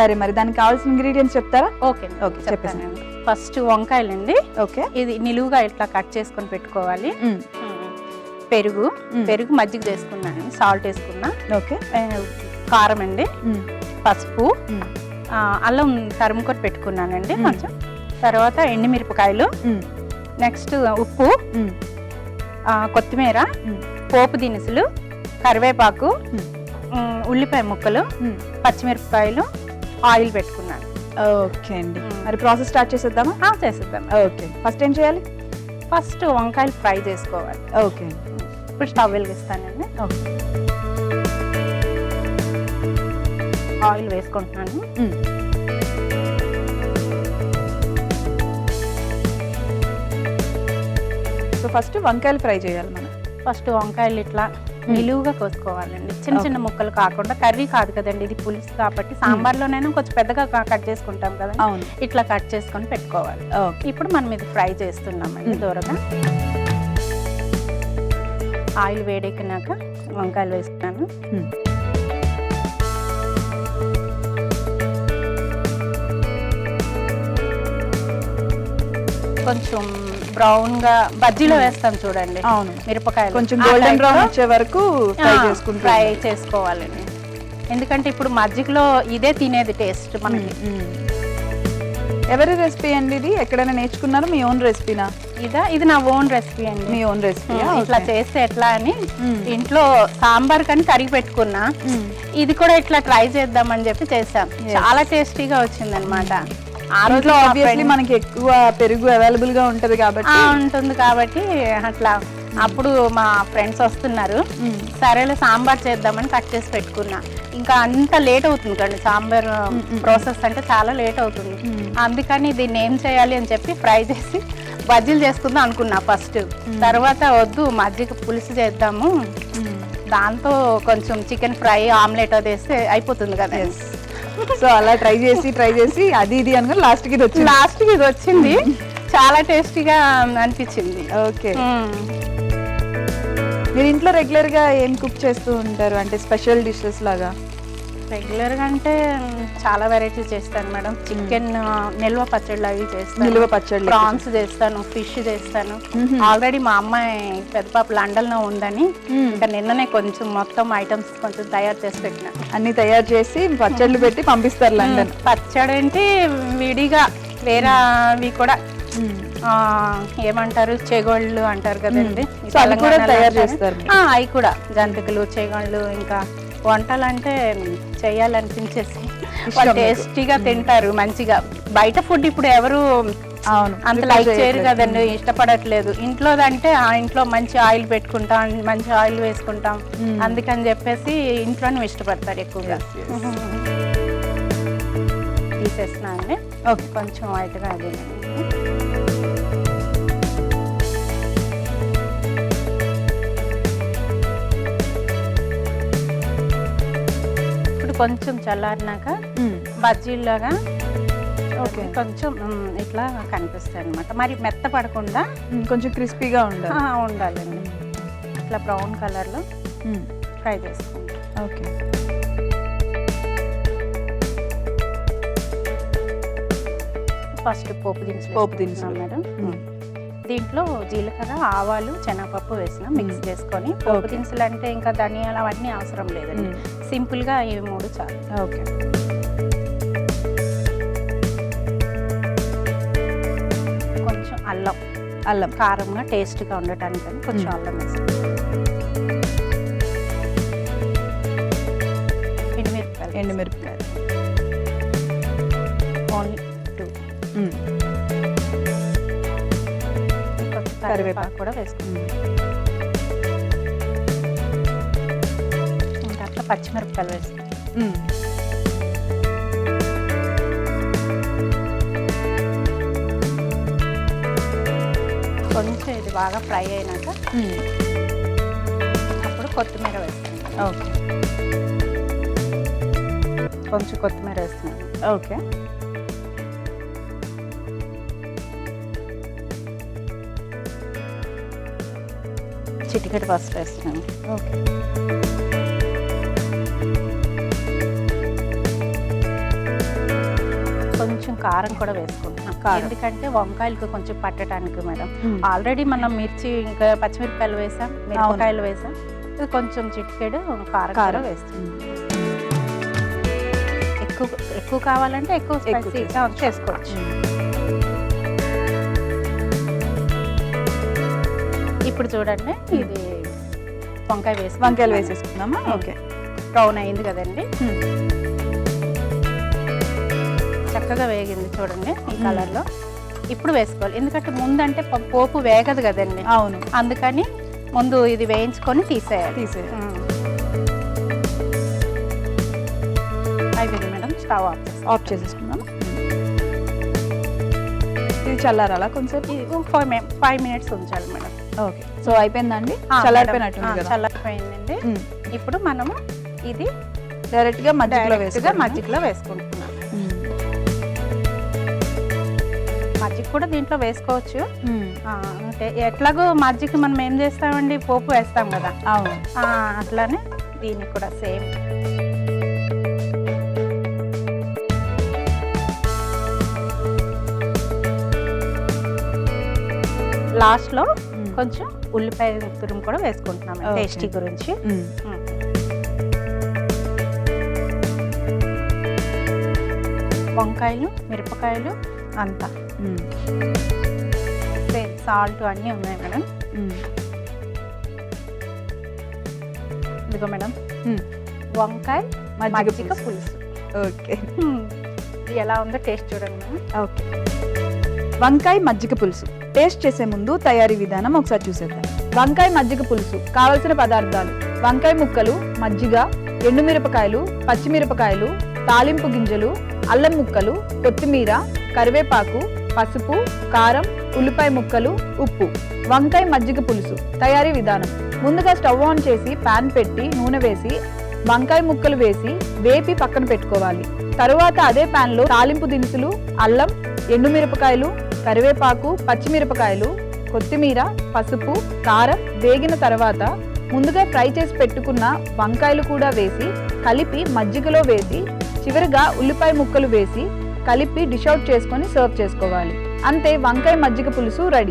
సరే, మరి దానికి కావాల్సిన ఇంగ్రీడియంట్స్ చెప్తారా? ఓకే ఓకే, చెప్పేసాను. ఫస్ట్ వంకాయలండి. ఓకే, ఇది నిలువుగా ఇట్లా కట్ చేసుకొని పెట్టుకోవాలి. పెరుగు మజ్జిగ వేసుకున్నాను, సాల్ట్ వేసుకున్నా. ఓకే, కారం అండి, పసుపు, అల్లం తరుముకొని పెట్టుకున్నానండి కొంచెం. తర్వాత ఎండుమిరపకాయలు, నెక్స్ట్ ఉప్పు, కొత్తిమీర, పోపు దినుసులు, కరివేపాకు, ఉల్లిపాయ ముక్కలు, పచ్చిమిరపకాయలు, ఆయిల్ పెట్టుకున్నాను. ఓకే అండి, మరి ప్రాసెస్ స్టార్ట్ చేసేద్దామా? చేసేద్దాం. ఓకే, ఫస్ట్ ఏం చేయాలి? ఫస్ట్ వంకాయలు ఫ్రై చేసుకోవాలి. ఓకే, ఇప్పుడు స్టవ్ వెలిగిస్తానండి. ఓకే, ఆయిల్ వేసుకుంటున్నాను. సో ఫస్ట్ వంకాయలు ఫ్రై చేయాలి మనం. ఫస్ట్ వంకాయలు ఇట్లా నిలువుగా కోసుకోవాలండి, చిన్న చిన్న ముక్కలు కాకుండా. కర్రీ కాదు కదండి, ఇది పులుసు కాబట్టి సాంబార్లోనైనా కొంచెం పెద్దగా కట్ చేసుకుంటాం కదా, ఇట్లా కట్ చేసుకొని పెట్టుకోవాలి. ఇప్పుడు మనం ఇది ఫ్రై చేస్తున్నామండి దూరగా. ఆయిల్ వేడెక్కినాక వంకాయలు వేసుకున్నాను. కొంచెం బ్రౌన్ గా బజ్జీలో వేస్తాం చూడండి. అవును, మిరపకాయలు కొంచెం గోల్డెన్ బ్రౌన్ వచ్చే వరకు ఫ్రై చేసుకోవాలండి. ఎందుకంటే ఇప్పుడు మజ్జిగలో ఇదే తినేది టేస్ట్ మనకి. ఎవరి రెసిపీ అండి ఇది? ఎక్కడైనా నేర్చుకున్నారా? మీ ఓన్ రెసిపీనా? ఇది నా ఓన్ రెసిపీ అండి. మీ ఓన్ రెసిపీ? ఇట్లా చేస్తే ఎట్లా అని ఇంట్లో సాంబార్ కానీ కరిగి పెట్టుకున్నా, ఇది కూడా ఇట్లా ట్రై చేద్దామని చెప్పి చేసాం. చాలా టేస్టీగా వచ్చింది అనమాట. ఆ రోజులో ఆబ్వియస్లీ మనకి ఎక్కువ పెరుగు అవైలబుల్ గా ఉంటుంది కాబట్టి అట్లా. అప్పుడు మా ఫ్రెండ్స్ వస్తున్నారు, సరేలే సాంబార్ చేద్దామని కట్ చేసి పెట్టుకున్నా. ఇంకా అంత లేట్ అవుతుంది కండి సాంబార్ ప్రాసెస్ అంటే, చాలా లేట్ అవుతుంది. అందుకని దీన్ని ఏం చేయాలి అని చెప్పి ఫ్రై చేసి బజ్జీలు చేసుకుందాం అనుకున్నా ఫస్ట్. తర్వాత వద్దు, మజ్జిగ పులుసు చేద్దాము, దాంతో కొంచెం చికెన్ ఫ్రై ఆమ్లెట్ అది వేస్తే అయిపోతుంది కదా. సో అలా ట్రై చేసి అది ఇది అనుకుని లాస్ట్ కి ఇది వచ్చింది. చాలా టేస్టీగా అనిపించింది. ఓకే, మీరు ఇంట్లో రెగ్యులర్ గా ఏం కుక్ చేస్తూ ఉంటారు? అంటే స్పెషల్ డిషెస్ లాగా? రెగ్యులర్ గా అంటే చాలా వెరైటీస్ చేస్తాను మేడం. చికెన్ నిల్వ పచ్చళ్ళు అవి చేస్తాను, నిల్వ పచ్చళ్ళు, ప్రాన్స్ చేస్తాను, ఫిష్ చేస్తాను. ఆల్రెడీ మా అమ్మాయి పెద్ద పాప లండన్ లో ఉందని ఇంకా నిన్ననే కొంచెం మొత్తం ఐటమ్స్ కొంచెం తయారు చేసి పెట్టిన. అన్ని తయారు చేసి పచ్చళ్ళు పెట్టి పంపిస్తారు లండన్. పచ్చడి అంటే విడిగా వేరేవి కూడా ఏమంటారు, చెగోళ్ళు అంటారు కదండి, తయారు చేస్తారు. అవి కూడా జంతికలు, చెగోళ్ళు. ఇంకా వంటలు అంటే చెయ్యాలనిపించేసి వాళ్ళు టేస్టీగా తింటారు మంచిగా. బయట ఫుడ్ ఇప్పుడు ఎవరు అంత లైక్ చేయరు కదండి, ఇష్టపడట్లేదు. ఇంట్లోదంటే ఆ ఇంట్లో మంచి ఆయిల్ పెట్టుకుంటాం, మంచి ఆయిల్ వేసుకుంటాం, అందుకని చెప్పేసి ఇంట్లోనే ఇష్టపడతారు ఎక్కువగా. తీసేస్తున్నా అండి. ఓకే, కొంచెం వైట్గా అది. ఇప్పుడు కొంచెం చల్లారినాక బజ్జీలాగా కొంచెం ఇట్లా కనిపిస్తాయి అనమాట. మరి మెత్త పడకుండా కొంచెం క్రిస్పీగా ఉండాలండి. ఇట్లా బ్రౌన్ కలర్లో ఫ్రై చేసుకుంటాం. ఓకే, ఫస్ట్ పోపు దినుసులు మేడం. దీంట్లో జీలకర్ర, ఆవాలు, శనగపప్పు వేసిన మిక్స్ చేసుకొని. పోపు దినుసులు అంటే ఇంకా ధనియాలు అవన్నీ అవసరం లేదండి, సింపుల్గా ఇవి 3 చాలు. ఓకే, కొంచెం అల్లం కారంగా టేస్ట్గా ఉండటానికి కొంచెం అల్లం వేస్తాం. ఎండుమిరపకాయలు ఓన్లీ 2. కరివేపాకు కూడా వేసుకుంటాం. ఇంకా అట్లా పచ్చిమిరపకాయలు వేసుకుంటాం. కొంచెం ఇది బాగా ఫ్రై అయినాక అప్పుడు కొత్తిమీర వేస్తాను. ఓకే, కొంచెం కొత్తిమీర వేస్తున్నాను. ఓకే, చిటికెడు పసుపు వేస్తున్నాను. ఓకే, కొంచెం కారం కూడా వేసుకుంటున్నాం, ఎందుకంటే వంకాయలకు కొంచెం పట్టడానికి మేడం. ఆల్రెడీ మనం మిర్చి ఇంకా పచ్చిమిరపకాయలు వేసాం, మిరపకాయలు వేసాం, ఇది కొంచెం చిటికెడు కారం వేస్తాం. ఎక్కువ కావాలంటే ఎక్కువ స్పైసీగా చేసుకోవచ్చు. ఇప్పుడు చూడండి, ఇది వంకాయలు వేసేసుకుందామా? ఓకే, బ్రౌన్ అయింది కదండి, చక్కగా వేగింది చూడండి ఈ కలర్లో. ఇప్పుడు వేసుకోవాలి, ఎందుకంటే ముందంటే పోపు వేగదు కదండి. అవును, అందుకని ముందు ఇది వేయించుకొని తీసేయాలి. అయిపోయింది మేడం, స్టవ్ ఆఫ్ చేసేసుకుందాం. ఇది చల్లారాలా కొంచెం? 5 minutes ఉంచాలి మేడం. ఓకే, సో అయిపోయిందండి, చల్లారిపోయినట్టుంది. చల్లారిపోయిందండి. ఇప్పుడు మనము ఇది డైరెక్ట్గా మజ్జిగలో వేసుకుంటున్నాం. మజ్జిగ కూడా దీంట్లో వేసుకోవచ్చు. అంటే ఎట్లాగో మజ్జిగ మనం ఏం చేస్తామండి, పోపు వేస్తాం కదా. అవును, అట్లానే దీనికి కూడా సేమ్. లాస్ట్లో కొంచెం ఉల్లిపాయ తురుము కూడా వేసుకుంటున్నాం టేస్టీ గురించి. వంకాయలు, మిరపకాయలు అంతా సాల్ట్ అన్నీ ఉన్నాయి మేడం. ఇదిగో మేడం, వంకాయ మజ్జిగ పులుసు. ఓకే, ఇది ఎలా ఉందో టేస్ట్ చూడండి మేడం. ఓకే, వంకాయ మజ్జిగ పులుసు టేస్ట్ చేసే ముందు తయారీ విధానం ఒకసారి చూసేద్దాం. వంకాయ మజ్జిగ పులుసు కావలసిన పదార్థాలు: వంకాయ ముక్కలు, మజ్జిగ, ఎండుమిరపకాయలు, పచ్చిమిరపకాయలు, తాలింపు గింజలు, అల్లం ముక్కలు, కొత్తిమీర, కరివేపాకు, పసుపు, కారం, ఉల్లిపాయ ముక్కలు, ఉప్పు. వంకాయ మజ్జిగ పులుసు తయారీ విధానం: ముందుగా స్టవ్ ఆన్ చేసి పాన్ పెట్టి నూనె వేసి వంకాయ ముక్కలు వేసి వేపి పక్కన పెట్టుకోవాలి. తరువాత అదే పాన్ లో తాలింపు దినుసులు, అల్లం, ఎండుమిరపకాయలు, కరివేపాకు, పచ్చిమిరపకాయలు, కొత్తిమీర, పసుపు, కారం వేగిన తర్వాత ముందుగా ఫ్రై చేసి పెట్టుకున్న వంకాయలు కూడా వేసి కలిపి మజ్జిగలో వేసి చివరిగా ఉల్లిపాయ ముక్కలు వేసి కలిపి డిష్ అవుట్ చేసుకొని సర్వ్ చేసుకోవాలి. అంతే, వంకాయ మజ్జిగ పులుసు రెడీ.